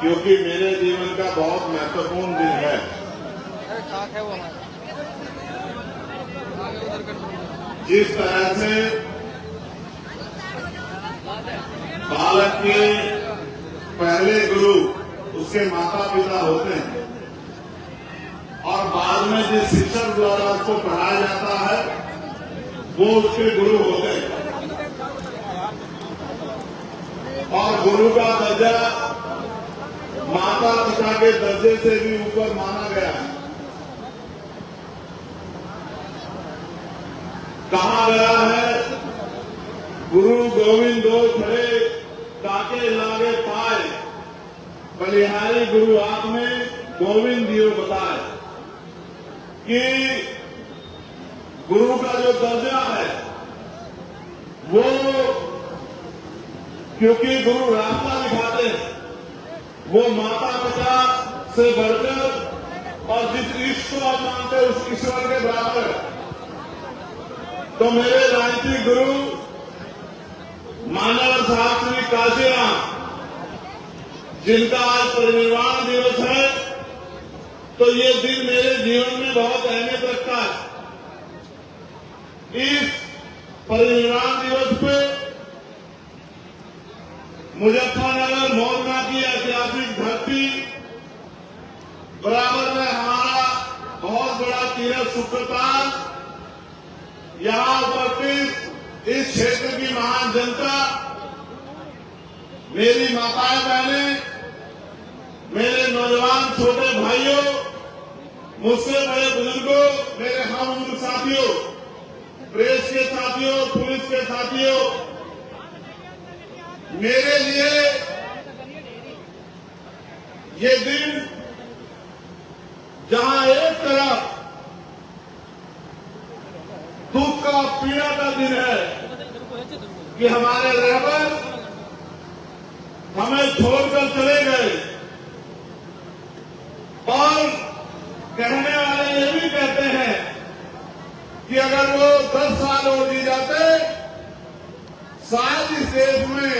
क्योंकि मेरे जीवन का बहुत महत्वपूर्ण दिन है। जिस तरह से बालक के पहले गुरु उसके माता पिता होते हैं और बाद में जिस शिक्षक द्वारा उसको पढ़ाया जाता है वो उसके गुरु होते हैं। और गुरु का दर्जा माता पिता के दर्जे से भी ऊपर माना गया है। कहा गया है गुरु गोविंदो खड़े काके लागे पाए, बलिहारी गुरु आप में गोविंद दियो बताए। कि गुरु का जो दर्जा है वो, क्योंकि गुरु रास्ता दिखाते हैं, वो माता पिता से बढ़कर और जिस ईश्वर को आप मानते हैं उस ईश्वर के बराबर है। तो मेरे राजनीतिक गुरु मानव साहब श्री काशीराम, जिनका आज परिनिर्वाण दिवस है, तो ये दिन मेरे जीवन में बहुत अहमियत रखता है। इस परिनिर्वाण दिवस पे मुजफ्फरनगर मोरना की ऐतिहासिक धरती, बराबर में हमारा बहुत बड़ा तीर्थ सुप्रताल, यहां उपस्थित इस क्षेत्र की महान जनता, मेरी माताएं बहनें, मेरे नौजवान छोटे भाइयों, मुझसे बड़े बुजुर्गों, मेरे हम उम्र साथियों, प्रेस के साथियों, पुलिस के साथियों, मेरे लिए ये दिन जहां एक तरफ दुख का पीड़ा का दिन है कि हमारे रहबर हमें छोड़कर चले गए, और कहने वाले ये भी कहते हैं कि अगर वो 10 साल और जी जाते, शायद इस देश में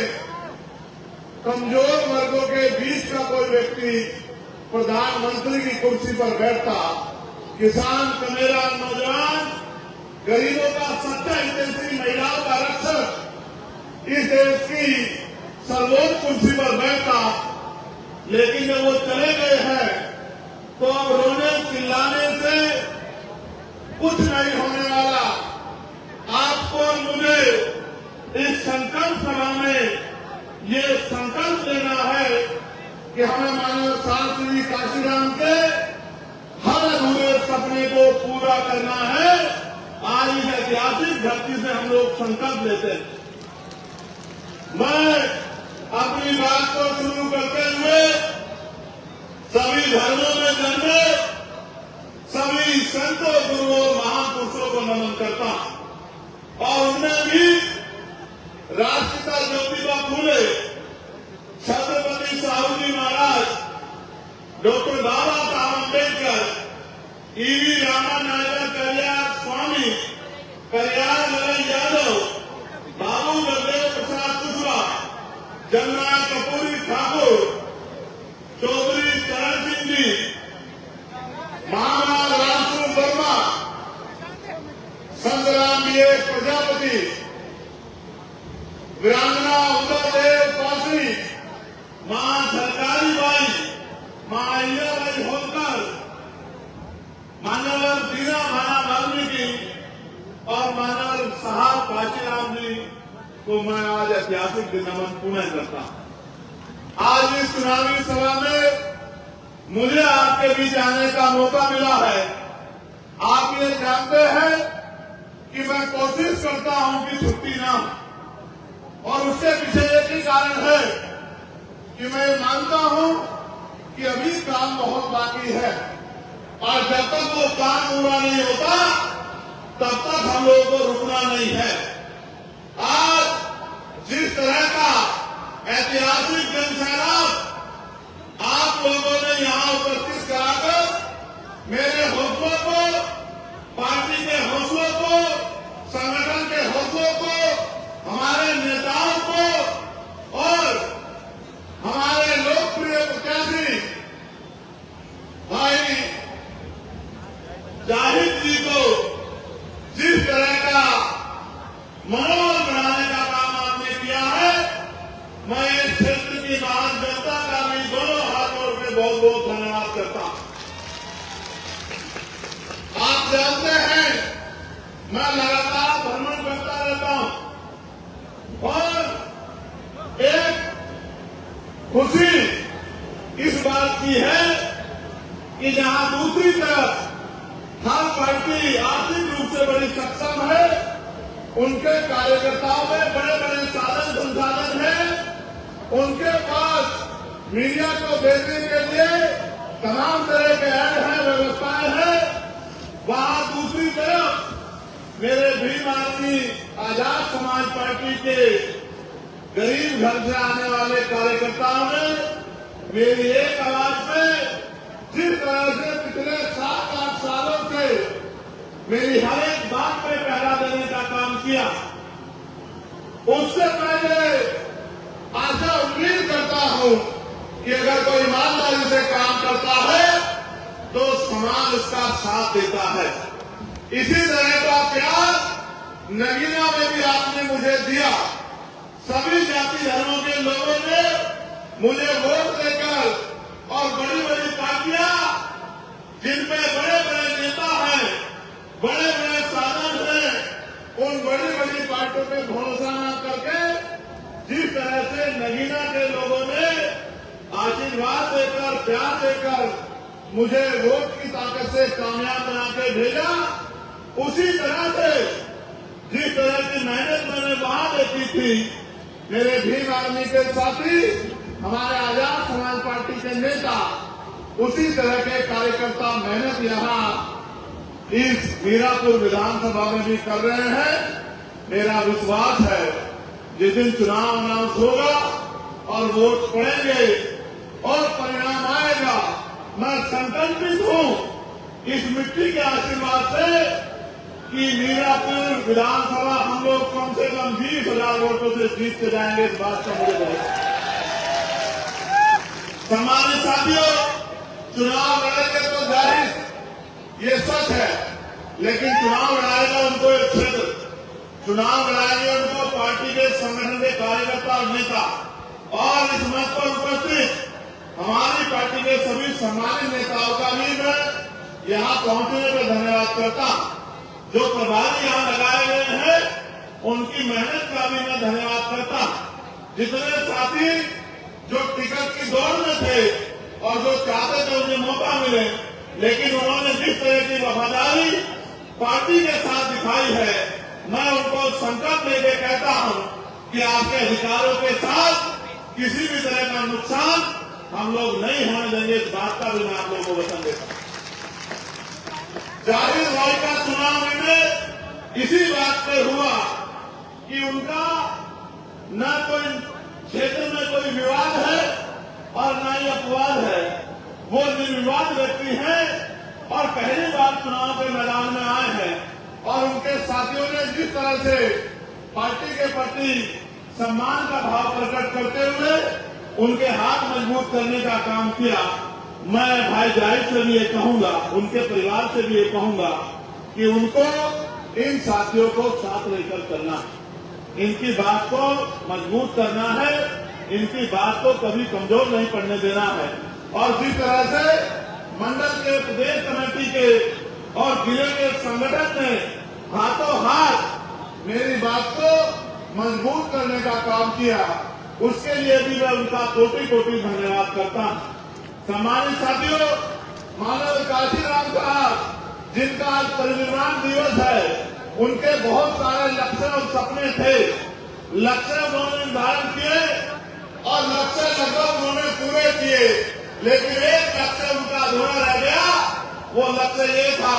कमजोर वर्गों के बीच का कोई व्यक्ति प्रधानमंत्री की कुर्सी पर बैठता। किसान, कमेरा, नौजवान, गरीबों का सच्चा हितैषी, महिलाओं का रक्षक इस देश की सर्वोच्च कुर्सी पर बैठता। लेकिन जब वो चले गए हैं तो अब रोने चिल्लाने से कुछ नहीं होने वाला। आपको और मुझे इस संकल्प सभा में ये संकल्प लेना है कि हमें मानव शास्त्री काशीराम के हर अधूरे सपने को पूरा करना है। आज इस ऐतिहासिक धरती से हम लोग संकल्प लेते हैं। मैं अपनी बात को शुरू करते हुए सभी धर्मों में जन्मे सभी संतों, गुरुओं, महापुरुषों को नमन करता हूं। और उनमें भी राष्ट्रपिता ज्योतिबा फूले, छत्रपति साहू जी महाराज, डॉक्टर बाबा साहब अम्बेडकर, ईवी रामानायकर कल्याण स्वामी, कल्याण ललन यादव, बाबू जगदेव प्रसाद कुशवाहा, जननायक कपूरी ठाकुर, चौधरी चरण सिंह जी, महाराज रामसू वर्मा, संग्राम प्रजापति, वीरांगना उदयदेव पासी, मां सरकारी बाई, मां अहिल्याबाई होलकर, मानवर दीना भाना वाल्मीकि और मानवर साहब काशीराम जी को मैं आज ऐतिहासिक दिन नमन पुनः करता हूं। आज इस चुनावी सभा में मुझे आपके बीच आने का मौका मिला है। आप ये जानते हैं कि मैं कोशिश करता हूं कि छुट्टी ना हो, और उसके पीछे एक ही कारण है कि मैं मानता हूं कि अभी काम बहुत बाकी है, और जब तक वो काम पूरा नहीं होता तब तक हम लोगों को रुकना नहीं है। आज जिस तरह का ऐतिहासिक जनसैलाब आप लोगों ने यहां उपस्थित कराकर मेरे हौसलों को, पार्टी के हौसलों को, संगठन के हौसलों को, हमारे नेताओं को और हमारे लोकप्रिय और एक खुशी इस बात की है कि जहां दूसरी तरफ हर पार्टी आर्थिक रूप से बड़ी सक्षम है, उनके कार्यकर्ताओं में बड़े बड़े साधन संसाधन हैं, उनके पास मीडिया को देखने के लिए तमाम तरह के ऐड हैं, व्यवस्थाएं हैं। वहां दूसरी तरफ मेरे भीम आदमी आजाद समाज पार्टी के गरीब घर से आने वाले कार्यकर्ताओं ने मेरी एक आवाज में जिस तरह से पिछले 7-8 सालों से मेरी हर एक बात पे पहरा देने का काम किया, उससे पहले आशा उम्मीद करता हूं कि अगर कोई ईमानदारी से काम करता है तो समाज उसका साथ देता है। इसी तरह का प्यार नगीना में भी आपने मुझे दिया। सभी जाति धर्मों के लोगों ने मुझे वोट देकर और बड़ी बड़ी पार्टियां जिनमें बड़े बड़े नेता हैं, बड़े बड़े साधन हैं, उन बड़ी बड़ी पार्टियों पे भरोसा न करके जिस तरह से नगीना के लोगों ने आशीर्वाद देकर, प्यार देकर मुझे वोट की ताकत से कामयाब बना के भेजा, उसी तरह से जिस तरह की मेहनत मैंने वहां देखी थी, मेरे भीम आर्मी के साथी, हमारे आजाद समाज पार्टी के नेता, उसी तरह के कार्यकर्ता मेहनत यहां इस मीरापुर विधानसभा में भी कर रहे हैं। मेरा विश्वास है जिस दिन चुनाव अनाउंस होगा और वोट पड़ेंगे और परिणाम आएगा, मैं संकल्पित हूं इस मिट्टी के आशीर्वाद से कि मीरापुर विधानसभा हम लोग कम से कम 20,000 वोटों से जीत के जाएंगे। इस बात का मुझे बहुत सम्मानित साथियों, चुनाव लड़ेंगे तो जाहिर ये सच है, लेकिन चुनाव लड़ाएगा उनको एक क्षेत्र, चुनाव लड़ाएंगे उनको पार्टी के संगठन के कार्यकर्ता और नेता। और इस मंच पर उपस्थित हमारी पार्टी के सभी सम्मानित नेताओं का भी मैं यहां पहुंचने पर धन्यवाद करता हूं। जो प्रभारी यहां लगाए गए हैं उनकी मेहनत का भी मैं धन्यवाद करता हूं। जितने साथी जो टिकट की दौड़ में थे और जो चाहते थे उन्हें मौका मिले, लेकिन उन्होंने जिस तरह की वफादारी पार्टी के साथ दिखाई है, मैं उनको संकल्प लेके कहता हूं कि आपके अधिकारों के साथ किसी भी तरह का नुकसान हम लोग नहीं होने देंगे। इस बात का भी मैं आप लोगों को वचन देता हूं। जाहिर भाई का चुनाव में इसी बात पे हुआ कि उनका न कोई क्षेत्र में कोई विवाद है और न ही अपवाद है। वो निर्विवाद व्यक्ति हैं और पहली बार चुनाव के मैदान में आए हैं और उनके साथियों ने जिस तरह से पार्टी के प्रति सम्मान का भाव प्रकट करते हुए उनके हाथ मजबूत करने का काम किया। मैं भाई जाहिर से भी ये कहूंगा, उनके परिवार से भी ये कहूंगा कि उनको इन साथियों को साथ लेकर चलना है, इनकी बात को मजबूत करना है, इनकी बात को कभी कमजोर नहीं पड़ने देना है। और जिस तरह से मंडल के प्रदेश कमेटी के और जिले के संगठन ने हाथों हाथ मेरी बात को मजबूत करने का काम किया, उसके लिए भी मैं उनका कोटि कोटि धन्यवाद करता हूं। सम्मानित साथियों, मानव काशीराम साहब जिनका आज परिनिर्वाण दिवस है, उनके बहुत सारे लक्ष्य और सपने थे। लक्ष्य उन्होंने निर्धारण किए और लक्ष्य लगभग उन्होंने पूरे किए, लेकिन एक लक्ष्य उनका अधूरा रह गया। वो लक्ष्य ये था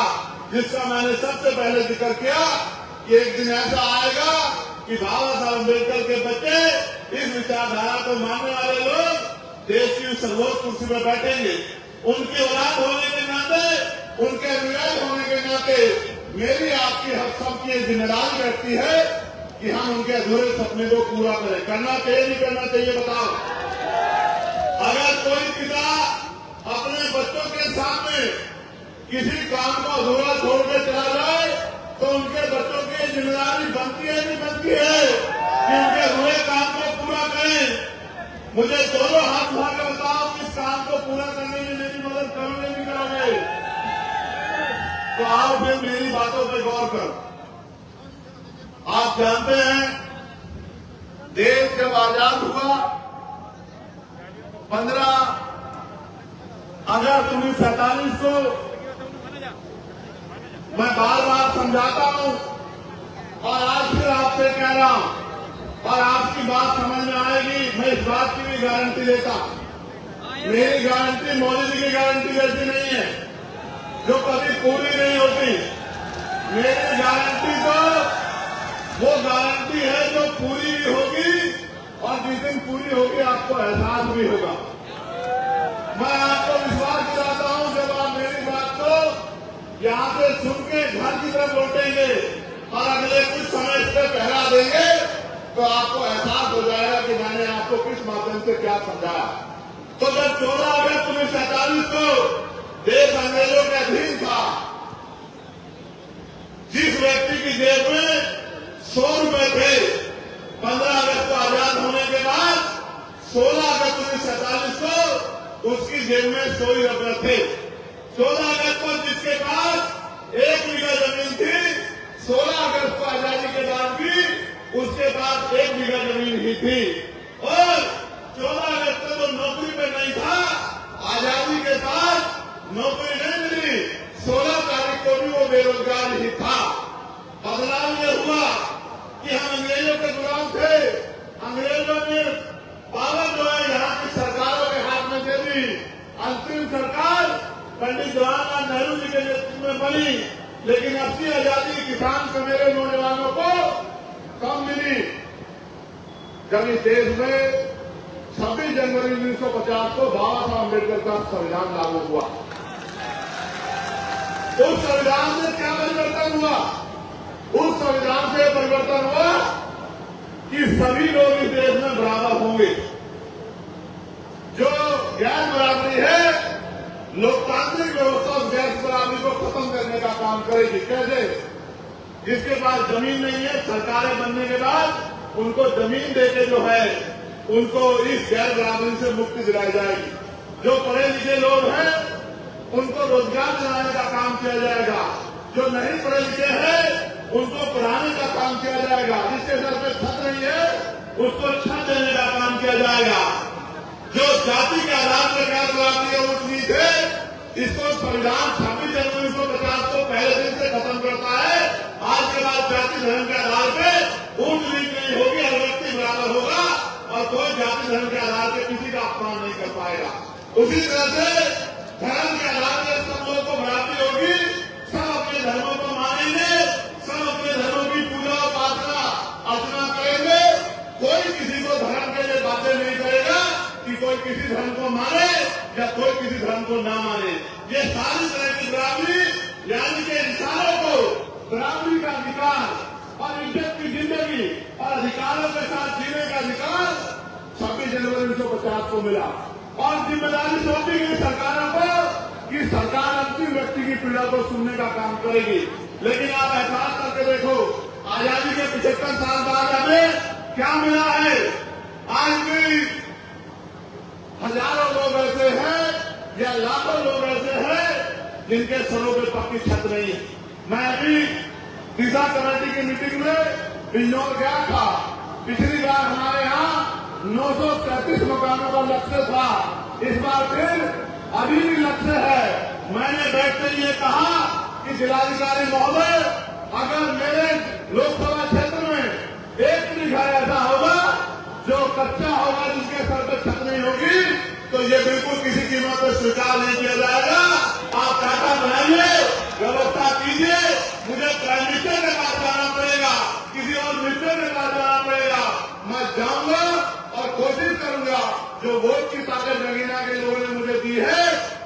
जिसका मैंने सबसे पहले जिक्र किया कि एक दिन ऐसा आएगा कि बाबा साहब अम्बेडकर के बच्चे, इस विचारधारा को मानने वाले लोग देश की सर्वोच्च कुर्सी पर बैठेंगे। उनकी औलाद होने के नाते, उनके अनुयायी होने के नाते मेरी आपकी हम सबकी ये जिम्मेदारी रहती है कि हम उनके अधूरे सपने को पूरा करें। करना चाहिए नहीं करना चाहिए बताओ? अगर कोई पिता अपने बच्चों के सामने किसी काम को अधूरा छोड़ के चला जाए तो उनके बच्चों की जिम्मेदारी बनती है नहीं बनती है कि उनके अधूरे काम को पूरा करें। मुझे दोनों हाथ उठा के बताओ कि इस काम को पूरा करने में मेरी मदद करोगे नहीं करोगे? तो आओ फिर मेरी बातों पर गौर करो। आप जानते हैं जब आजाद हुआ 15 अगस्त 1947 को, मैं बार बार समझाता हूं और आज फिर आपसे कह रहा हूं और आपकी बात समझ में आएगी। मैं इस बात की भी गारंटी देता हूं, मेरी गारंटी मोदी जी की गारंटी जैसी नहीं है जो कभी पूरी नहीं होती। मेरी गारंटी तो वो गारंटी है जो पूरी भी होगी और जिस दिन पूरी होगी आपको एहसास भी होगा। मैं आपको विश्वास दिलाता हूं, जब आप मेरी बात को यहां से सुन के घर की तरफ लौटेंगे और अगले कुछ समय से पहरा देंगे तो आपको एहसास हो जाएगा कि मैंने आपको किस माध्यम से क्या समझाया। तो जब 14 अगस्त 1947 को देश अंग्रेजों के अधीन था, जिस व्यक्ति की जेब में 100 रुपए थे, 15 अगस्त को आजाद होने के बाद 16 अगस्त 1947 को उसकी जेब में 100 रुपए थे। 14 अगस्त को जिसके पास 1 बीघा जमीन थी, 16 अगस्त को आजादी के बाद भी उसके पास 1 बीघा जमीन ही थी। और 14 अगस्त को तो नौकरी पे नहीं था, आजादी के साथ नौकरी नहीं मिली, 16 तारीख को भी वो बेरोजगार ही था। बदलाव ये हुआ कि हम अंग्रेजों के गुलाम थे। अंग्रेजों ने पावर जो है यहाँ की सरकारों के हाथ में दे दी। अंतिम सरकार पंडित जवाहरलाल नेहरू जी के नेतृत्व में बनी, लेकिन अपनी आजादी किसान से मेरे नौजवानों को कम मिली। जब इस देश में 26 जनवरी 1950 को बाबा साहब अम्बेडकर का संविधान लागू हुआ, उस संविधान से क्या परिवर्तन हुआ? उस संविधान से परिवर्तन हुआ कि सभी लोग इस देश में बराबर होंगे। जो गैर बराबरी है, लोकतांत्रिक व्यवस्था उस गैर बराबरी को खत्म करने का काम करेगी। कैसे? जिसके पास जमीन नहीं है, सरकारें बनने के बाद उनको जमीन देके जो है उनको इस गैर बराबरी से मुक्ति दिलाई जाएगी। जो पढ़े लिखे लोग हैं उनको रोजगार दिलाने का काम किया जाएगा। जो नहीं पढ़े लिखे हैं उनको पढ़ाने का काम किया जाएगा। जिसके घर पे छत नहीं है उसको छत देने का काम किया जाएगा। जो जाति के आधार पर गैर बराबरी है, ऊंच नीच है, इसको संविधान 26 जनवरी 1950 को पहले दिन से खत्म करता है। आज के बाद जाति धर्म के आधार पर ऊंच नीच नहीं होगी, हर व्यक्ति बराबर होगा और कोई जाति धर्म के आधार पर किसी का अपमान नहीं कर पाएगा। उसी तरह से धर्म के आधार पर सब लोगों को बराबरी होगी, सब अपने धर्मों को मानेंगे, सब अपने धर्मों की पूजा उपासना अर्चना करेंगे। कोई किसी को धर्म के लिए बातें नहीं करेगा कि कोई किसी धर्म को माने या कोई किसी धर्म को ना माने। ये सारी तरह की बराबरी, यानी कि इंसानों को बराबरी का अधिकार और इज्जत की जिंदगी और अधिकारों के साथ जीने का अधिकार 26 जनवरी 1950 को मिला। और जिम्मेदारी सौंपी गई सरकारों को कि सरकार अंतिम व्यक्ति की पीड़ा को सुनने का काम करेगी। लेकिन आप एहसास करके देखो, आजादी के 75 साल बाद हमें क्या मिला है? आज भी हजारों लोग ऐसे हैं या लाखों लोग ऐसे हैं जिनके सरों पर पक्की छत नहीं है। मैं अभी दिशा कमेटी की मीटिंग में बिजनौर गया था। पिछली बार हमारे यहाँ 933 मकानों का लक्ष्य था, इस बार फिर अभी भी लक्ष्य है। मैंने बैठते ये कहा कि जिलाधिकारी महोदय, अगर मेरे लोकसभा क्षेत्र में 1 बीघा ऐसा होगा जो कच्चा होगा, जिसके सर पर छत नहीं होगी, तो ये बिल्कुल किसी कीमत पर स्वीकार नहीं किया जाएगा। आप डाटा बनाइए, व्यवस्था कीजिए। मुझे प्राइम मिनिस्टर के पास जाना पड़ेगा, किसी और मिनिस्टर के पास जाना पड़ेगा, मैं जाऊंगा और कोशिश करूंगा जो वोट की ताकत नगीना के लोगों ने मुझे दी है,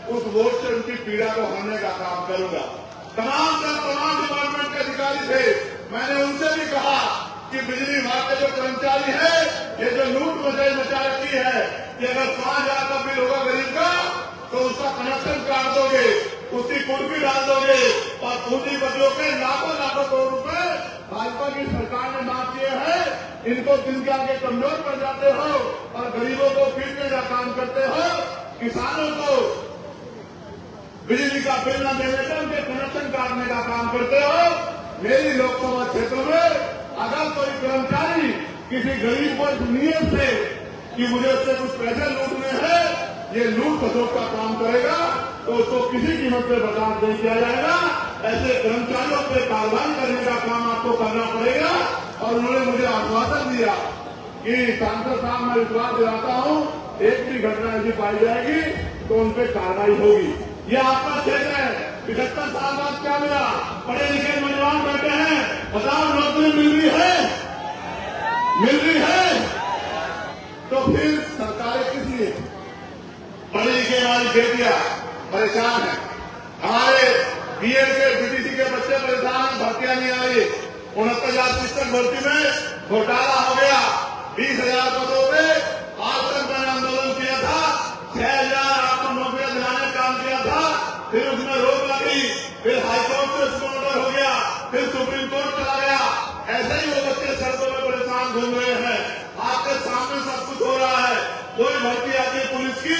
उस वोट से उनकी पीड़ा को हरने का काम करूंगा। तमाम डिपार्टमेंट के अधिकारी थे, मैंने उनसे भी कहा कि बिजली विभाग के जो कर्मचारी है, ये जो लूट मचा रखी है कि अगर 5,000 का बिल होगा गरीब का तो उसका कनेक्शन काट दोगे, उसकी कुर्सी डाल दोगे और पूंजीपतियों के लाखों करोड़ रुपए भाजपा की सरकार ने माफ किए हैं। इनको दिन के आगे कमजोर कर जाते हो और गरीबों को पीटने का काम करते हो। किसानों को बिजली का बिल न देने पर उनके कनेक्शन काटने का काम करते हो। मेरी लोकसभा क्षेत्र में अगर कोई कर्मचारी किसी गरीब को इस नियत से कि मुझे उससे कुछ पैसे लूटने हैं, ये लूट खसोट का काम करेगा तो उसको किसी कीमत पे बर्दाश्त नहीं किया जाएगा। ऐसे कर्मचारियों पे कार्रवाई करने का काम आपको करना पड़ेगा। और उन्होंने मुझे आश्वासन दिया कि सांसद साहब, मैं विश्वास दिलाता हूँ एक भी घटना ऐसी पाई जाएगी तो उन पर कार्रवाई होगी। ये आपका क्षेत्र है। 75 साल बाद क्या मिला? पढ़े लिखे नौजवान बैठे हैं, बताओ नौकरी मिल रही है? मिल रही है? तो फिर सरकारें किस लिए? पढ़े लिखे हमारी बेटियां परेशान है, हमारे बीएड के बीटीसी के बच्चे परेशान हैं, भर्तियां नहीं आ रही। 69,000 शिक्षक भर्ती में घोटाला हो गया। 20,000 पदों पे आज तक मैंने आंदोलन किया था, 6,000 आपको नौकरियां दिलाने का काम किया था, फिर उसमें रोक लगी, फिर हाईकोर्ट से उसको ऑर्डर हो गया, फिर सुप्रीम कोर्ट चला गया। ऐसे ही वो बच्चे सड़कों में परेशान घूम रहे हैं। आपके सामने सब कुछ हो रहा है। कोई भर्ती आती है पुलिस की,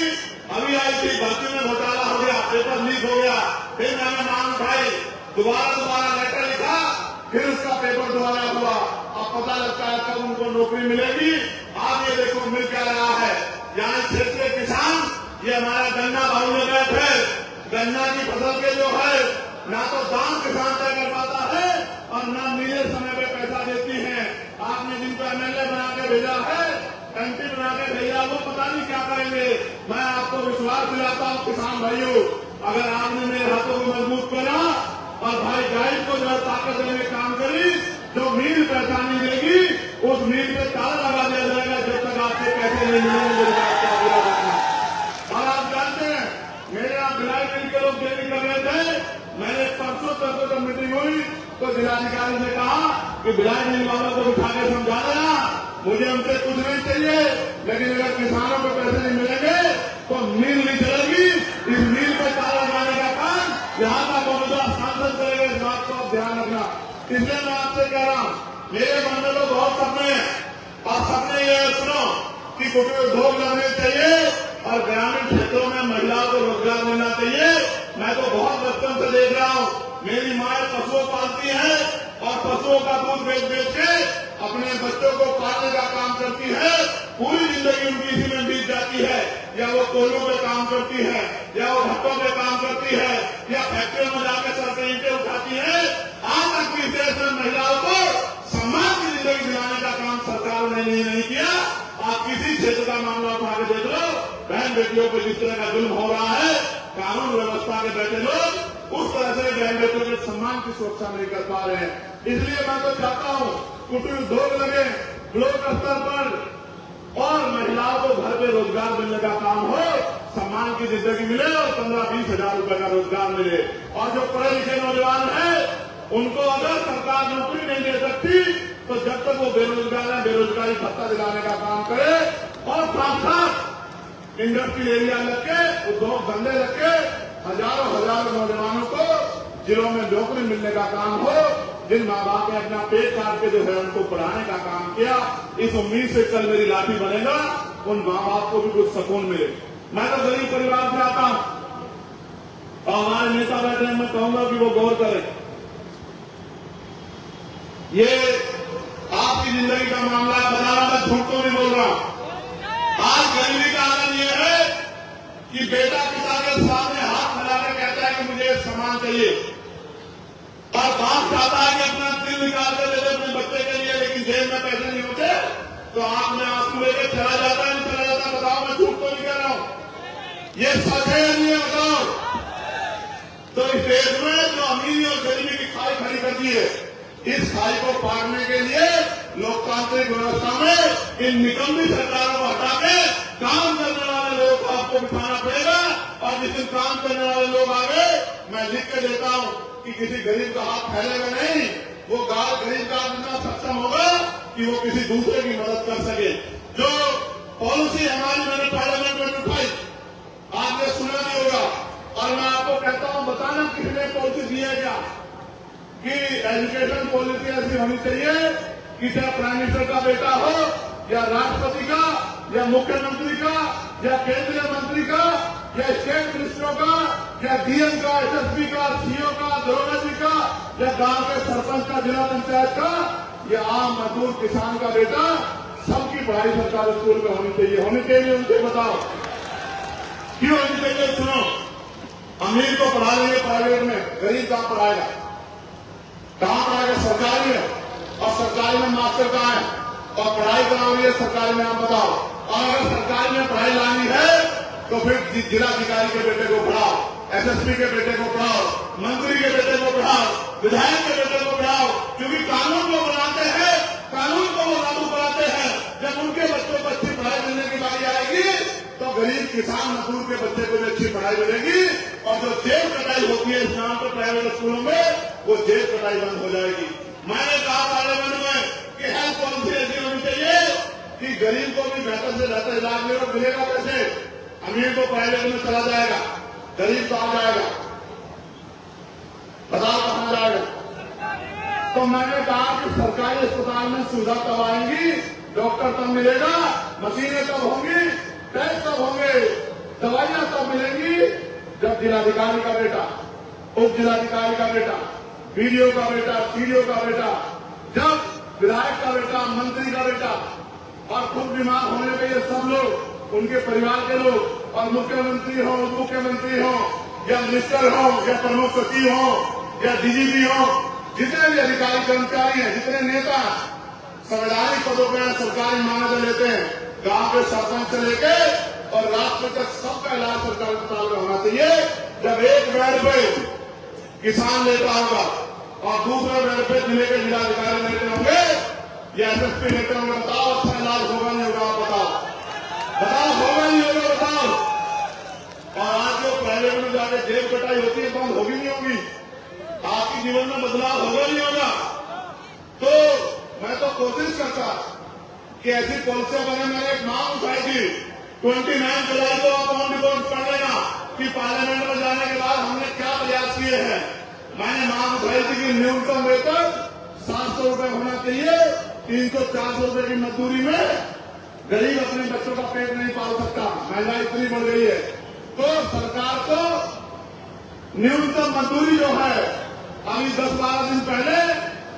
अभी आई थी, भर्ती में घोटाला हो गया, पेपर लीक हो गया, फिर मैंने मांग उठाई, दोबारा लेटर लिखा, फिर उसका पेपर दोबारा हुआ। अब पता लगता है कब उनको नौकरी मिलेगी। आप ये देखो मिल क्या रहा है। यहाँ क्षेत्रीय किसान, ये हमारा गन्ना भाव बैठ है, गन्ना की फसल के जो है ना तो दाम किसान तय कर पाता है और न नीले समय पे पैसा देती है। आपने जिनको एमएलए बना के भेजा है, एमपी बना के भेजा, वो पता नहीं क्या करेंगे। मैं आपको विश्वास दिलाता हूँ किसान भाइयों, अगर आपने मेरे हाथों को मजबूत करा और भाई गाइड को जो ताकत देने में काम करी, जो मील पैसा नहीं देगी उस मील पे ताला लगा दिया जाएगा जब तक आपसे पैसे नहीं मिलेंगे। और आप जानते हैं मेरे यहाँ भिलाई मिल के लोग देरी कर रहे थे। मैंने परसों तक मीटिंग हुई तो जिलाधिकारी ने कहा कि भिलाई मिल वालों को उठा के समझा देना, मुझे उनसे कुछ नहीं चाहिए, लेकिन अगर किसानों को पैसे नहीं मिलेंगे तो मिल नहीं चलेगी। इस मिल पर ताला लगाने का काम यहाँ का मौजूदा सांसद करेगा। इस बात को आप ध्यान रखना। इसलिए मैं आपसे कह रहा हूँ, मेरे मन में तो बहुत सपने हैं और सपने ये सुनो कि कुटीर उद्योग लगने चाहिए और ग्रामीण क्षेत्रों में महिलाओं को रोजगार मिलना चाहिए। मैं तो बहुत बचपन से देख रहा हूँ, मेरी माँ पशुओं पालती है और पशुओं का दूध बेच बेच के अपने बच्चों को पालने का काम करती है। पूरी जिंदगी उनकी इसी में बीत जाती है। या वो कोयलों पे काम करती है, या वो भट्टों पे काम करती है, या फैक्ट्रियों में जाकर सर पे ईंटें उठाती है। आज तक भी देश में महिलाओं को सम्मान की जिंदगी दिलाने का काम सरकार ने नहीं किया। आप किसी क्षेत्र का मामला उठा के देख लो, बहन बेटियों पर जिस तरह का जुल्म हो रहा है, कानून व्यवस्था के बैठे लोग उस तरह से बहन बेटियों के सम्मान की सुरक्षा नहीं कर पा रहे हैं। इसलिए मैं तो चाहता हूँ कुटीर उद्योग लगे ब्लॉक स्तर पर और महिलाओं को घर पे रोजगार मिलने का काम हो, सम्मान की जिंदगी मिले और 15-20 हजार रुपए का रोजगार मिले। और जो पढ़े लिखे नौजवान हैं उनको अगर सरकार नौकरी नहीं दे सकती तो जब तक वो बेरोजगार है बेरोजगारी भत्ता दिलाने का काम करे और साथ साथ इंडस्ट्रियल एरिया लग के उद्योग धंधे लग के हजारों नौजवानों को जिलों में नौकरी मिलने का काम हो। जिन माँ बाप ने अपना पेट काट के जो है उनको पढ़ाने का काम किया, इस उम्मीद से कल मेरी लाठी बनेगा, उन माँ बाप को भी कुछ सुकून मिले। मैं तो गरीब परिवार से आता हूं और हमारे नेता बैठे हैं, मैं कहूंगा कि वो गौर करें। ये आपकी जिंदगी का मामला है, बता रहा मैं झूठ तो नहीं बोल रहा हूं। आज गरीबी का आनंद ये है कि बेटा पिता के सामने हाथ मिलाकर कहता है कि मुझे सामान चाहिए और बाप चाहता है कि अपना दिल निकाल कर दे दे अपने बच्चे के लिए, लेकिन जेब में पैसे नहीं होते तो आप में आंसू लेकर चला जाता है, नहीं चला जाता? बताओ, मैं झूठ तो नहीं कह रहा हूं। ये सच है नहीं है? बताओ। तो इस देश में जो अमीरी और गरीबी की खाई खड़ी कर दी है, इस खाई को पारने के लिए लोकतांत्रिक व्यवस्था में इन निकम्मी सरकारों को हटा के काम करने वाले लोगों को आपको बिठाना पड़ेगा। और जिस दिन काम करने वाले लोग आ गए, मैं लिख के देता हूं कि किसी गरीब का हाथ फैलेगा नहीं। वो गरीब का इतना सक्षम होगा कि वो किसी दूसरे की मदद कर सके। जो पॉलिसी हमारी मैंने पार्लियामेंट में उठाई, आपने सुना नहीं होगा और मैं आपको कहता हूं, बताना किसने पॉलिसी दी है क्या? कि एजुकेशन पॉलिसी ऐसी होनी चाहिए कि चाहे प्राइम मिनिस्टर का बेटा हो या राष्ट्रपति का या मुख्यमंत्री का या केंद्रीय मंत्री का या स्टेट मिनिस्टरों का या डीएम का, एसएसपी का, सीओ का, दरोगा जी का या गांव के सरपंच का, जिला पंचायत का या आम मजदूर किसान का बेटा की पढ़ाई सरकारी स्कूल में होनी चाहिए उनसे बताओ क्यों होनी चाहिए। सुनो, अमीर को पढ़ा लेंगे प्राइवेट में, गरीब कहाँ पढ़ाएगा? कहाँ पढ़ाएगा? सरकारी में। और सरकारी में मास्टर कहाँ है? और पढ़ाई कहाँ हो रही है सरकारी में? आप बताओ। और अगर सरकारी में पढ़ाई लानी है तो फिर जिलाधिकारी के बेटे को पढ़ाओ, एसएसपी के बेटे को पढ़ाओ, मंत्री के बेटे को पढ़ाओ, विधायक के बेटे को पढ़ाओ, क्योंकि कानून को बनाते हैं, कानून को वो लागू कराते हैं। जब उनके बच्चों को अच्छी पढ़ाई देने की बारी आएगी तो गरीब किसान मजदूर के बच्चे को भी अच्छी पढ़ाई मिलेगी। और जो जेब कटाई होती है इस नाम पर प्राइवेट स्कूलों में, वो जेब कटाई बंद हो जाएगी। मैंने कहा पार्लियामेंट में कि हेल्थ पॉलिसी ऐसी होनी चाहिए कि गरीब को भी बेहतर से बेहतर इलाज मिलेगा। कैसे? अमीर को प्राइवेट में चला जाएगा, गरीब तो आ जाएगा, बताओ कहां जाएगा? तो मैंने कहा कि सरकारी अस्पताल में सुविधा तब आएंगी, डॉक्टर तब मिलेगा, मशीनें तब होंगी, टेस्ट तब होंगे, दवाइयां तब मिलेंगी जब जिलाधिकारी का बेटा, उप जिलाधिकारी का बेटा, बीडीओ का बेटा, सीडीओ का बेटा, जब विधायक का बेटा, मंत्री का बेटा और खुद बीमार होने पे ये सब लोग, उनके परिवार के लोग, और मुख्यमंत्री हो, उप मुख्यमंत्री हो, या मिनिस्टर हो, या प्रमुख सचिव हो, या डीजीपी हो, जितने भी अधिकारी कर्मचारी हैं, जितने नेता संवैधानिक पदों पर सरकारी मान्यता लेते हैं, गांव के सरपंच से लेके और राष्ट्र तक सबका इलाज सरकारी अस्पताल में होना चाहिए। जब एक बेड पे किसान लेता होगा और दूसरे बेड पे जिले के जिलाधिकारी लेते होंगे या एसएसपी लेते होंगे, बताओ अच्छा इलाज होगा नहीं होगा? बताओ होगा नहीं होगा? बताओ। और आज जो प्राइवेट में जाके जेब कटाई होती है बंद होगी नहीं होगी? आपके जीवन में बदलाव होगा नहीं होगा? तो मैं तो कोशिश करता कि ऐसी पॉलिसियां बने। मैंने एक मांग उठाई थी 29 जुलाई को, आप ऑन रिकॉर्ड पढ़ लेना कि पार्लियामेंट में जाने के बाद हमने क्या प्रयास किए हैं। मैंने मांग उठाई थी कि न्यूनतम वेतन 700 रुपए होना चाहिए। 300-400 रुपए की मजदूरी में गरीब अपने बच्चों का पेट नहीं पाल सकता, महंगाई इतनी बढ़ गई है। तो सरकार को न्यूनतम मजदूरी जो है अभी 10-12 दिन पहले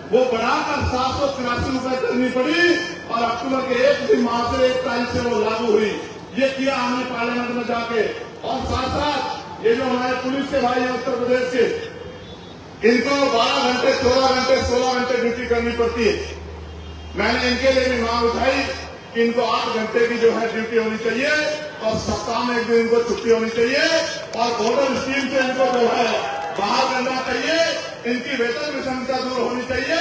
वो बढ़ाकर 783 रुपए करनी पड़ी और अक्टूबर के 1 माह से 1 तारीख से वो लागू हुई। ये किया हमने पार्लियामेंट में जाके। और साथ साथ ये जो हमारे पुलिस के भाई हैं उत्तर प्रदेश के, इनको 12 घंटे, 14 घंटे, 16 घंटे ड्यूटी करनी पड़ती है। मैंने इनके लिए भी मांग उठाई कि इनको 8 घंटे की जो है ड्यूटी होनी चाहिए और सप्ताह में 1 दिन इनको छुट्टी होनी चाहिए और बॉर्डर स्कीम से इनको जो है बाहर करना चाहिए। इनकी वेतन विषमता दूर होनी चाहिए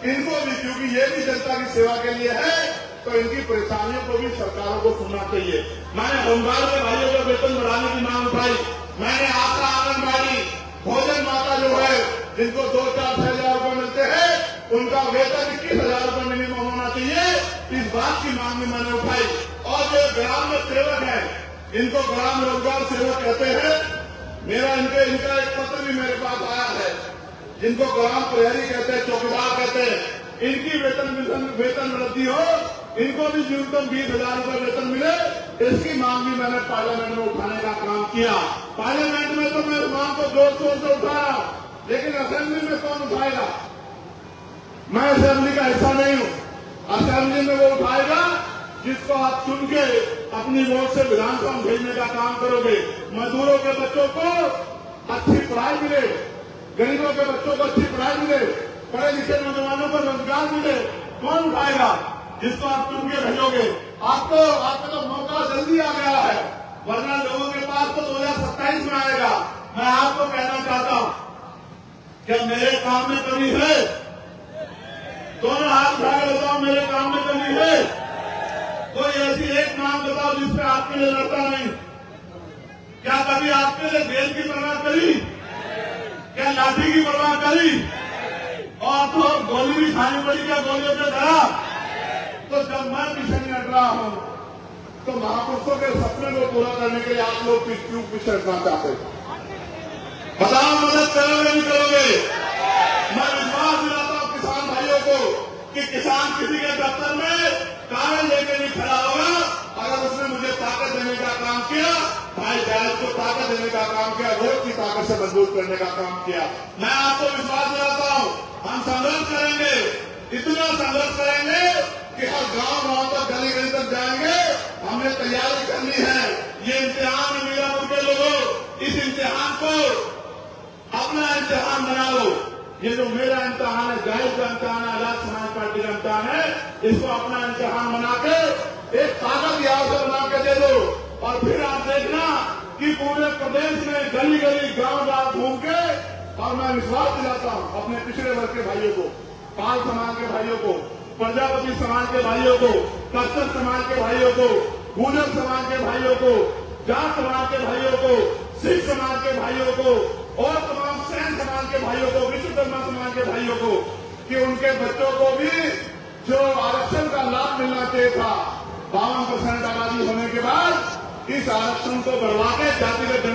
इनको भी, क्योंकि ये भी जनता की सेवा के लिए है, तो इनकी परेशानियों को भी सरकारों को सुनना चाहिए। मैंने होमगार्ड के भाइयों का वेतन बढ़ाने की मांग उठाई। मैंने आशा, आंगनबाड़ी, भोजन माता जो है जिनको 2-4-6 हजार रुपए मिलते हैं, उनका वेतन 21,000 रुपए मिनिमम होना चाहिए। इस बात की मांग भी मैंने उठाई। और जो ग्राम में सेवक है, इनको ग्राम रोजगार सेवक कहते हैं। इनका एक पत्र भी मेरे पास आया है, जिनको ग्राम प्रहरी कहते हैं, चौकीदार कहते हैं। इनकी वेतन वृद्धि हो, इनको भी न्यूनतम 20,000 रुपए वेतन मिले, इसकी मांग भी मैंने पार्लियामेंट में उठाने का काम किया। पार्लियामेंट में तो मैं इस मांग को जोर शोर से उठाया, लेकिन असेंबली में कौन उठाएगा? मैं असेंबली का हिस्सा नहीं हूं। असेंबली में वो उठाएगा जिसको आप चुन के अपनी वोट से विधानसभा में भेजने का काम करोगे। मजदूरों के बच्चों को अच्छी पढ़ाई मिले, गरीबों के बच्चों को अच्छी पढ़ाई मिले, पढ़े लिखे नौजवानों को रोजगार मिले, कौन उठाएगा? जिसको आप चुन के भेजोगे। आपको तो मौका जल्दी आ गया है, वरना लोगों के पास तो 2027 में आएगा। मैं आपको कहना चाहता हूं, क्या मेरे काम में कमी है? दोनों हाथ उठा के बताओ, मेरे काम में कमी है? कोई ऐसी एक नाम बताओ जिसपे आपके लिए लड़ता नहीं। क्या कभी आपके लिए जेल की परवाह करी? क्या लाठी की परवाह करी? और तो गोली भी खानी पड़ी, क्या गोलियों पे डरा? तो जब मैं पीछे नहीं हट रहा हूं, तो महापुरुषों के सपने को पूरा करने के लिए आप लोग क्यों पीछे हटना चाहते? बताओ, मदद करोगे नहीं करोगे? मैं विश्वास दिलाता हूं किसान भाइयों को कि किसान किसी के दफ्तर में कागज लेकर नहीं खड़ा होगा अगर उसने मुझे ताकत देने का काम किया, भाई जायज को ताकत देने का काम किया, वोट की ताकत से मजबूत करने का काम किया। मैं आपको विश्वास दिलाता हूं, हम संघर्ष करेंगे, इतना संघर्ष करेंगे कि हर गांव तक गली गली तक जाएंगे, हमने तैयारी करनी है। ये इम्तिहान है मीरापुर के लोगों, इस इम्तिहान को अपना इम्तिहान बना लो। ये जो मेरा इम्तिहान है, जाहिर का इम्तिहान है, आजाद समाज पार्टी का इम्तिहान है, इसको अपना इम्तिहान बना के एक ताकत यहाँ से बना के दे दो। और फिर आप देखना कि पूरे प्रदेश में गली गली गांव गांव घूम के, और मैं विश्वास दिलाता हूं अपने पिछड़े वर्ग के भाइयों को, पाल समाज के भाइयों को, प्रजापति समाज के भाइयों को, कस्तर समाज के भाइयों को, गुर्जर समाज के भाइयों को, जाट समाज के भाइयों को, सिख समाज के भाइयों को और तमाम सैन समाज के भाइयों को, विश्वकर्मा समाज के भाइयों को, कि उनके बच्चों को भी जो आरक्षण का लाभ मिलना चाहिए था 52% आबादी होने के बाद, इस आरक्षण को बढ़वा के जातिगत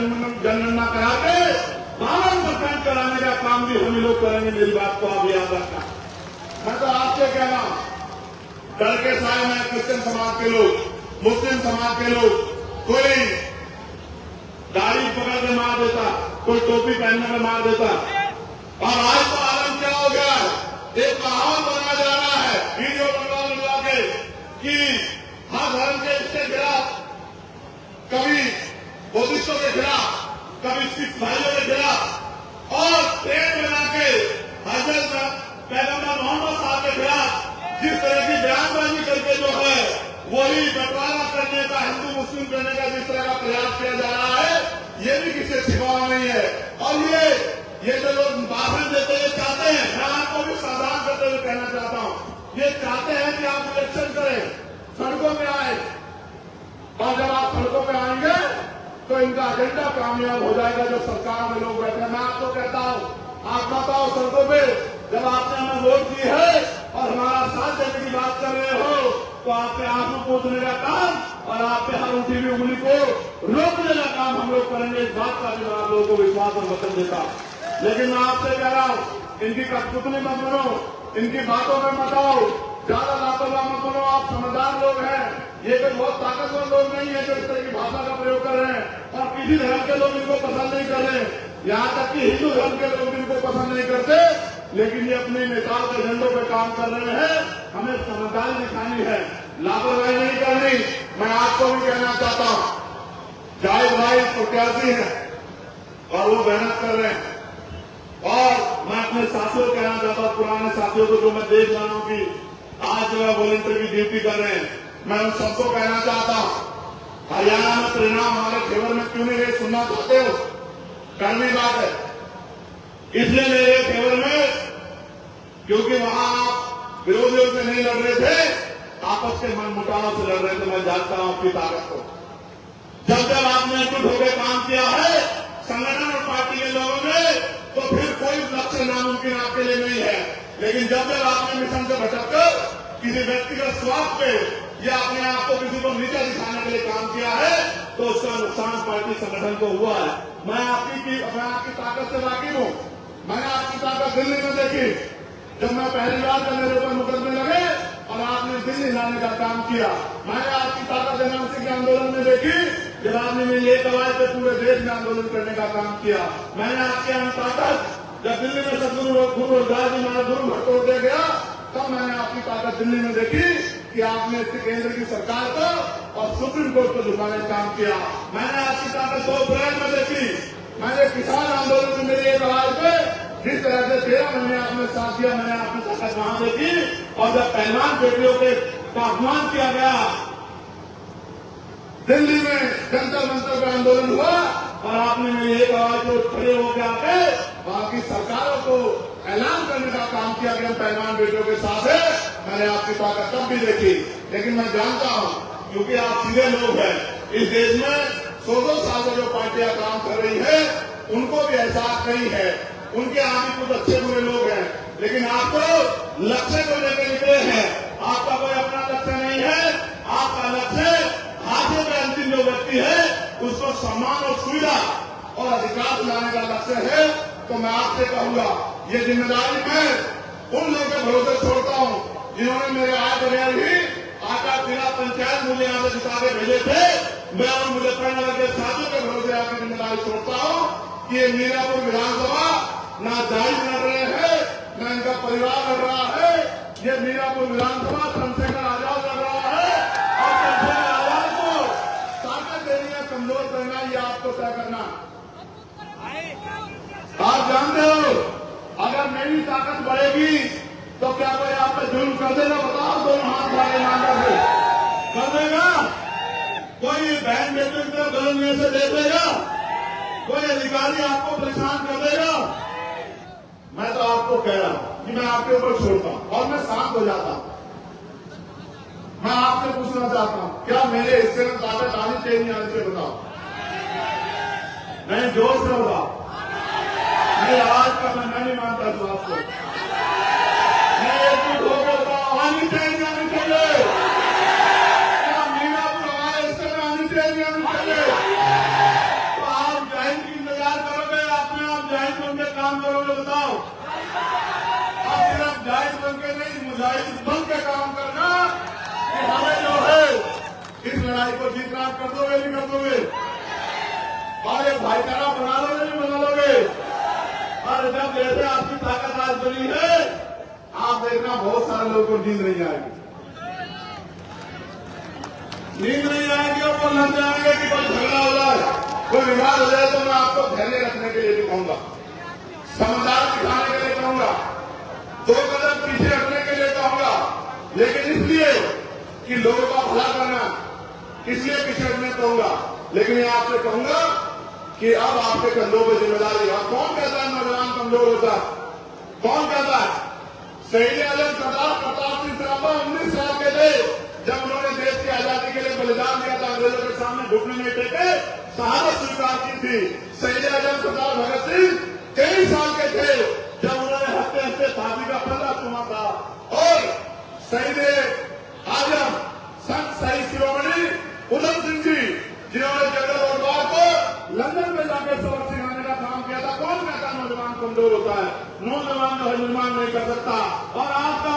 जनगणना करा के 52% कराने का काम भी हम लोग करेंगे। मेरी बात को आप याद रखना। मैं तो आपसे कह रहा हूं, डर के साए में क्रिश्चियन समाज के लोग, मुस्लिम समाज के लोग, कोई दाढ़ी पकड़ के मार देता, कोई टोपी पहनने में मार देता। और आज तो आलम क्या हो गया, एक कहावत बना जा रहा है वीडियो बनवा के कि हर धर्म के इसके खिलाफ, कभी बुद्धिस्टों के खिलाफ, कभी सिख भाइयों के खिलाफ, और ट्रेन बना के हजरत पैगंबर मोहम्मद साहब के खिलाफ जिस तरह की बयानबाजी करके जो है वही बंटवारा करने का, हिंदू मुस्लिम करने का जिस तरह का प्रयास किया जा रहा है, ये भी किसी छिपा नहीं है। और ये जो लोग भाषण देते हैं चाहते हैं, मैं आपको भी सावधान करते हुए कहना चाहता हूं, ये चाहते हैं कि आप इलेक्शन करें, सड़कों में आए, और जब आप सड़कों में आएंगे तो इनका एजेंडा कामयाब हो जाएगा। जो सरकार में लोग बैठे, मैं आपको कहता हूं, आप बताओ सड़कों पे जब आपने हमें वोट दी है और हमारा साथ देने की बात कर रहे हो, तो आप पे आंसू पोंछने का काम और आप पे हर उठी हुई उंगली को रोकने का काम हम लोग करेंगे। इस बात का भी मैं आप लोगों को विश्वास और वचन देता हूं। लेकिन मैं आपसे कह रहा हूं, इनकी कठपुतली मत बनो, इनकी बातों में मत आओ, ज्यादा लापरवाह मत बनो। आप समझदार लोग हैं, ये कोई बहुत ताकतवर लोग नहीं है जो इस तरह की भाषा का प्रयोग कर रहे हैं। और किसी धर्म के लोग इनको पसंद नहीं कर रहे, यहाँ तक कि हिंदू धर्म के लोग इनको पसंद नहीं करते, लेकिन ये अपने नेताओं के एजेंडों पर काम कर रहे हैं। हमें समझदारी दिखानी है, लापरवाही नहीं करनी। मैं आपको भी कहना चाहता हूं, जाहिर भाई प्रत्याशी है और वो मेहनत कर रहे हैं, और मैं अपने साथियों को कहना चाहता हूं, पुराने साथियों को जो मैं देख रहा हूं कि आज जो है वॉलंटियर की ड्यूटी कर रहे हैं, मैं उन सबको कहना चाहता हूं, हरियाणा में परिणाम हमारे फेवर में क्यों नहीं रहे, सुनना चाहते हो? करनी बात है, इसलिए मेरे फेवर में, क्योंकि वहां आप विरोधियों से नहीं लड़ रहे थे, आपस के मन मुटाव से लड़ रहे थे। मैं जानता हूं आपकी ताकत को। जब जब आपने एकजुट होकर काम किया है संगठन और पार्टी के लोगों ने, तो फिर कोई लक्ष्य नामुमकिन आपके लिए नहीं है। लेकिन जब जब आपने मिशन से भटककर किसी व्यक्तिगत स्वार्थ पे या अपने आप को किसी को नीचा दिखाने के लिए काम किया है, तो उसका नुकसान पार्टी संगठन को हुआ है। मैं आपकी ताकत से वाकिफ हूं। मैंने आपकी ताकत दिल्ली में देखी, जब मैं पहली बार जब मेरे ऊपर मुकदमे लगे और आपने दिल्ली लाने का काम किया। मैंने आपकी ताकत एनआरसी के आंदोलन में देखी, जब आपने मेरी एक आवाज पे पूरे देश में आंदोलन करने का काम किया। मैंने आपके यहाँ ताकत जब दिल्ली में सदगुरु गुरुदास जी महाराज गुरु घर तोड़ दिया गया, तब मैंने आपकी ताकत दिल्ली में देखी कि आपने केंद्र की सरकार को और सुप्रीम कोर्ट को झुकाने का काम किया। मैंने आपकी ताकत 2 अप्रैल में देखी। मैंने किसान आंदोलन में मेरी एक आवाज पे जिस तरह से 13 महीने आपने साथ दिया, मैंने आपकी ताकत वहां देखी। और जब पहलवान बेटियों के अपमान किया गया, दिल्ली में जंतर मंतर का आंदोलन हुआ और आपने मेरी एक आवाज को खड़े होकर आके बाकी सरकारों को ऐलान करने का काम किया कि हम पहलवान बेटियों के साथ है। मैंने आपकी ताकत तब भी देखी। लेकिन मैं जानता हूं, क्योंकि आप सीधे लोग हैं, इस देश में 100 साल से जो पार्टियां काम कर रही है उनको भी एहसास नहीं है। उनके आगे कुछ अच्छे बुरे लोग हैं, लेकिन आपको लक्ष्य को लेकर निकले हैं। आपका कोई अपना लक्ष्य नहीं है। आपका लक्ष्य हाथे में अंतिम जो व्यक्ति है उसको सम्मान और सुविधा और अधिकार दिलाने का लक्ष्य है। तो मैं आपसे कहूंगा, ये जिम्मेदारी मैं उन लोगों के भरोसे छोड़ता हूं जिन्होंने मेरे आए बगैर ही आटा जिला पंचायत मुझे यहाँ से जिता के भेजे थे। मैं उन मुजफ्फरनगर के साथियों के भरोसे आपकी जिम्मेदारी छोड़ता हूं कि ये मीरापुर विधानसभा ना जायज लड़ रहे हैं, ना इनका परिवार लड़ रहा है, ये मीरापुर विधानसभा चंद्रशेखर आजाद लड़ रहा है और चंद्रशेखर आजाद को ताकत देनी है, कमजोर करना, ये आपको तय करना। आप जानते हो अगर मेरी ताकत बढ़ेगी तो क्या कोई आप पे जुल्म कर देगा? बताओ, दोनों हाथ भागे मांगा से कर देगा? कोई बहन बेटे को गलत से दे देगा? कोई अधिकारी आपको परेशान कर देगा? मैं तो आपको कह रहा हूं कि मैं आपके ऊपर छोड़ता हूं और मैं शांत हो जाता हूं। मैं आपसे पूछना चाहता हूं, क्या मेरे हिस्से में ताकत आनी चाहिए नहीं आनी चाहिए? बताओ। नहीं, जोर से होगा। मैं आज का मैं नहीं मानता हूं आपको। मैं एकजुट होकर बताओ, आनी चाहिए आनी चाहिए? क्या मीरापुर हमारे हिस्से में आनी चाहिए आनी चाहिए? तो आप जैन की इंतजार करोगे? अपने आप जैन बन के काम करोगे? बताओ। आप सिर्फ जैन बन के नहीं, मुजाहिद बन के काम करना कि हमें जो है इस लड़ाई को जीतना। कर दोगे नहीं कर दोगे? और एक भाईचारा बना लोगे नहीं बना लोगे? और जब जैसे आपकी ताकत आज बनी है, आप देखना बहुत सारे लोगों को नींद नहीं आएगी, नींद नहीं आएगी और वो लग जाएंगे कि कोई झगड़ा हो जाए, कोई विवाद हो जाए। तो मैं आपको धैर्य रखने के लिए भी कहूंगा, समझदार दिखाने के लिए कहूंगा, 2 कदम पीछे हटने के लिए कहूंगा, लेकिन इसलिए कि लोगों का भला करना, इसलिए पीछे हटने कहूंगा। लेकिन ये आपसे कहूंगा कि अब आपके कंधों पर जिम्मेदारी है। कौन कहता है नौजवान कमजोर होता है? कौन कहता है? शहीद आजम सरदार प्रताप सिंह सराभा 19 साल के थे जब उन्होंने देश की आजादी के लिए बलिदान दिया था, अंग्रेजों के सामने घुटने नहीं टेके, शहादत स्वीकार की थी। शहीद आजम सरदार भगत सिंह 23 साल के थे जब उन्होंने हंसते हंसते फांसी का फंदा चुमा था। और शहीद आजम संत शहीद शिरोमणि उधम सिंह जी, जिन्होंने जनरल वॉर को लंदन में जाकर सबक सिखाने का काम किया था। कौन कहता नौजवान कमजोर होता है? नौजवान जो निर्माण नहीं कर सकता। और आपका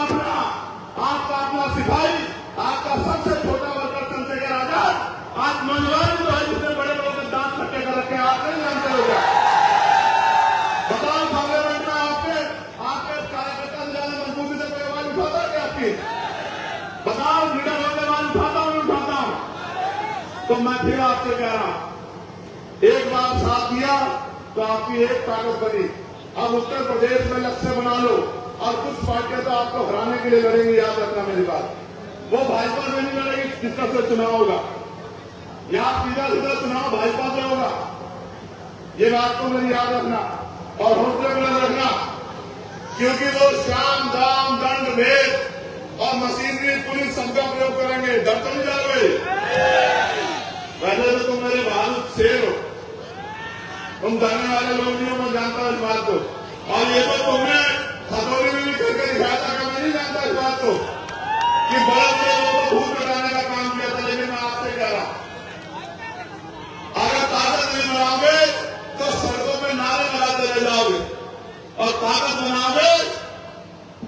अपना सिपाही, आपका सबसे छोटा वर्कर चंद्रशेखर आजाद आज नौजवान जो है जितने बड़े लोगों के दांत खट्टे कर रखे हैं, आप नहीं जानते हो क्या? बताओ, पार्लियामेंट में आपके कार्यकर्ता से ज्यादा मजबूती से कोई आवाज उठाता है क्या आपकी? बताओ, लीडर होकर आवाज उठाता हूं नहीं उठाता हूं? तो मैं फिर आपसे कह रहा हूं, एक बार साथ दिया तो आपकी एक ताकत बनी। अब उत्तर प्रदेश में लक्ष्य बना लो और कुछ पार्टियां तो आपको हराने के लिए लड़ेंगी। याद रखना मेरी बात, वो भाजपा से नहीं लड़ेगी जिसका से चुनाव होगा, या सीधा सीधा चुनाव भाजपा से होगा। ये बात को मेरी याद रखना और हौसले बुलंद रखना, क्योंकि वो शाम दाम दंड भेद और मशीनरी पुलिस सबका प्रयोग करेंगे। डर तो नहीं जाओगे? वैसे तो तुम मेरे बहादुर शेर हो, तुम डरने वाले लोग नहीं हो, मैं जानता हूं इस बात को। और ये तो तुमने खतौनी में भी करके दिखाया था कि मैं नहीं जानता इस बात को कि बड़े बड़े लोगों को भूत लगाने का काम किया था। लेकिन मैं आपसे कह रहा हूं, अगर ताकत नहीं बनाओगे तो सड़कों में नारे लगाते रह जाओगे, और ताकत बनाओगे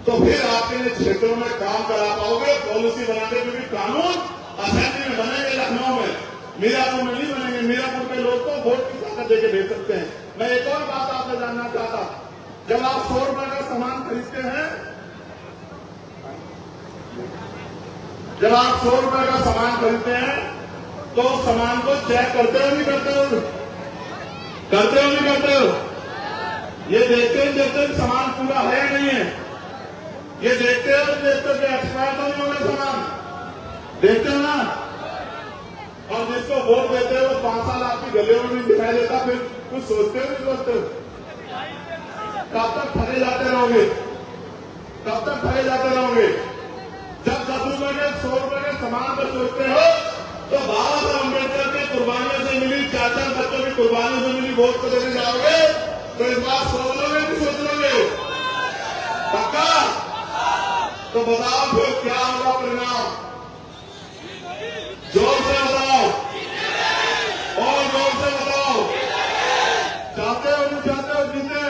तो फिर आपके क्षेत्रों में काम करा पाओगे। पॉलिसी बनाने के भी कानून असेंबली में बनेंगे, लखनऊ में, मीरापुर में नहीं बनेंगे। मीरापुर के लोग तो वोट की ताकत देके भेज सकते हैं। मैं एक और बात आपसे जानना चाहता, जब आप 100 रुपए का सामान खरीदते हैं, जब आप 100 रुपए का सामान खरीदते हैं तो सामान को चेक करते हो नहीं करते हो? करते हो नहीं करते हो? ये देखते हैं सामान पूरा है या नहीं है? ये देखते हो कि एक्सपायर तो नहीं हो गया सामान? देखते हो ना? और जिसको वोट देते हो 5 साल आपकी गलियों में नहीं दिखाई देता, फिर कुछ सोचते हो नहीं सोचते हो? कब तक ठगे जाते रहोगे? कब तक ठगे जाते रहोगे? जब 10 रुपए के 100 रुपए के सामान पर सोचते हो तो बाबा साहब अम्बेडकर की कुर्बानियों से मिली, 4 बच्चों की कुर्बानियों से मिली वोट को देने जाओगे तो इस बात सोच लोगे नहीं सोच लोगे? पक्का? तो बताओ फिर क्या होगा परिणाम? जोर से बताओ और जोर से बताओ, चाहते हो नहीं चाहते हो जीते?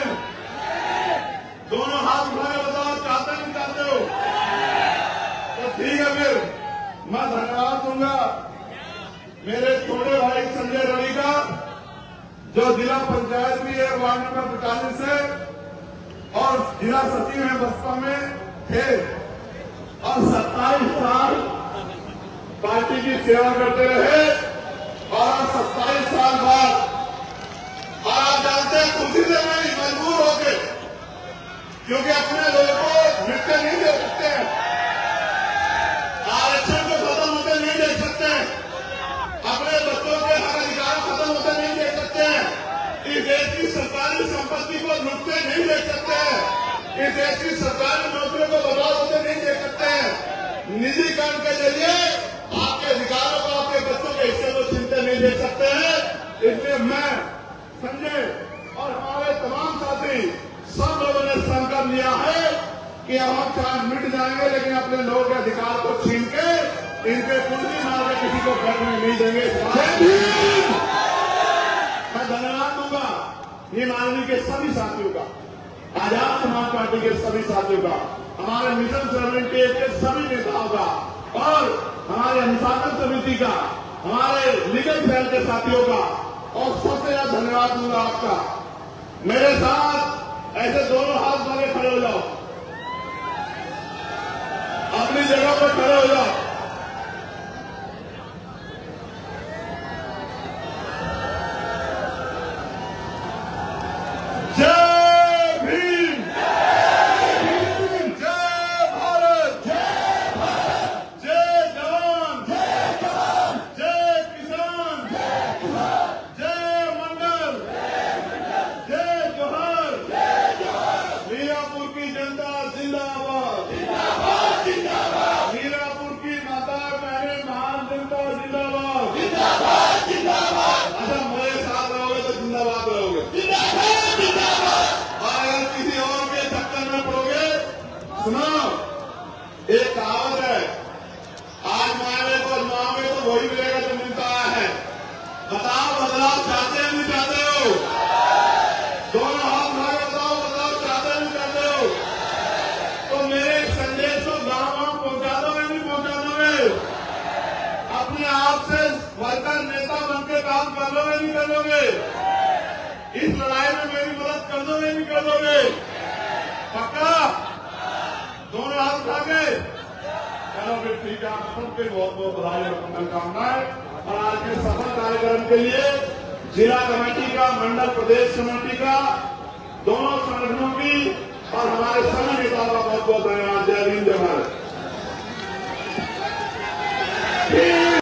दोनों हाथ उठा के बताओ, चाहते नहीं चाहते हो? तो ठीक है, फिर मैं धन्यवाद दूंगा मेरे छोटे भाई संजय रवि का, जो जिला पंचायत भी है वार्ड नंबर 45 से और जिला सचिव है बसपा में थे। और 27 साल पार्टी की सेवा करते रहे और 27 साल बाद और आप जानते हैं खुशी से नहीं मजबूर हो गए, क्योंकि अपने लोगों को मृत्यु नहीं दे सकते हैं, आरक्षण को खत्म होते नहीं देख सकते हैं, अपने बच्चों के हक अधिकार खत्म होते नहीं देख सकते हैं, इस देश की सरकारी संपत्ति को लुटते नहीं देख सकते हैं, इस देश की सरकारी नौकरियों को बर्बाद होते नहीं देख सकते हैं, निजीकरण के जरिए आपके अधिकारों को, आपके बच्चों के हिस्से को छीनते नहीं देख सकते हैं। इसलिए मैं, संजय और हमारे तमाम साथी सब लोगों ने संकल्प लिया है कि अब हम चाहे मिट जाएंगे लेकिन अपने लोगों के अधिकार को छीन के इनके कुंडली मार के किसी को घर में नहीं देंगे। मैं धन्यवाद दूंगा ये माननीय के सभी साथियों का, आजाद समाज पार्टी के सभी साथियों का, हमारे मिशन 78 के सभी नेताओं का और हमारे अनुशासन समिति का, हमारे लीगल सेल के साथियों का, और सबसे ज्यादा धन्यवाद दूंगा आपका। मेरे साथ ऐसे दोनों हाथ मारे खड़े हो जाओ, अपनी जगह पर खड़े हो जाओ। जय भीम, जय भारत, जय जवान, जय किसान, जय मंडल, जय जोहर, मीरापुर की जनता जिंदाबाद, मीरापुर की माता बहने महान जनता जिंदाबाद, अच्छा मेरे साथ रहोगे तो जिंदाबाद रहोगे, और अगर किसी और के चक्कर में पड़ोगे, सुनो एक कहावत है, आज मांगे तो मांगे तो वही मिलेगा जो मिलता है। बताओ बदलाव चाहते हैं नहीं चाहते हो? दोनों हाथ उठाकर बताओ बदलाव चाहते हैं नहीं चाहते हो? तो मेरे संदेश को गांव पहुंचा दोगे नहीं पहुंचा दोगे? अपने आप से वर्कर नेता बनकर काम कर लोगे नहीं कर लोगे? इस लड़ाई में मेरी मदद कर दोगे नहीं कर दोगे? पक्का? दोनों हाथ उठा के चलो फिर ठीक है। आप सबके बहुत बहुत बधाई और शुभकामनाएं। और आज के सफल कार्यक्रम के लिए जिला कमेटी का, मंडल प्रदेश कमेटी का, दोनों संगठनों की और हमारे सभी नेताओं का बहुत बहुत धन्यवाद।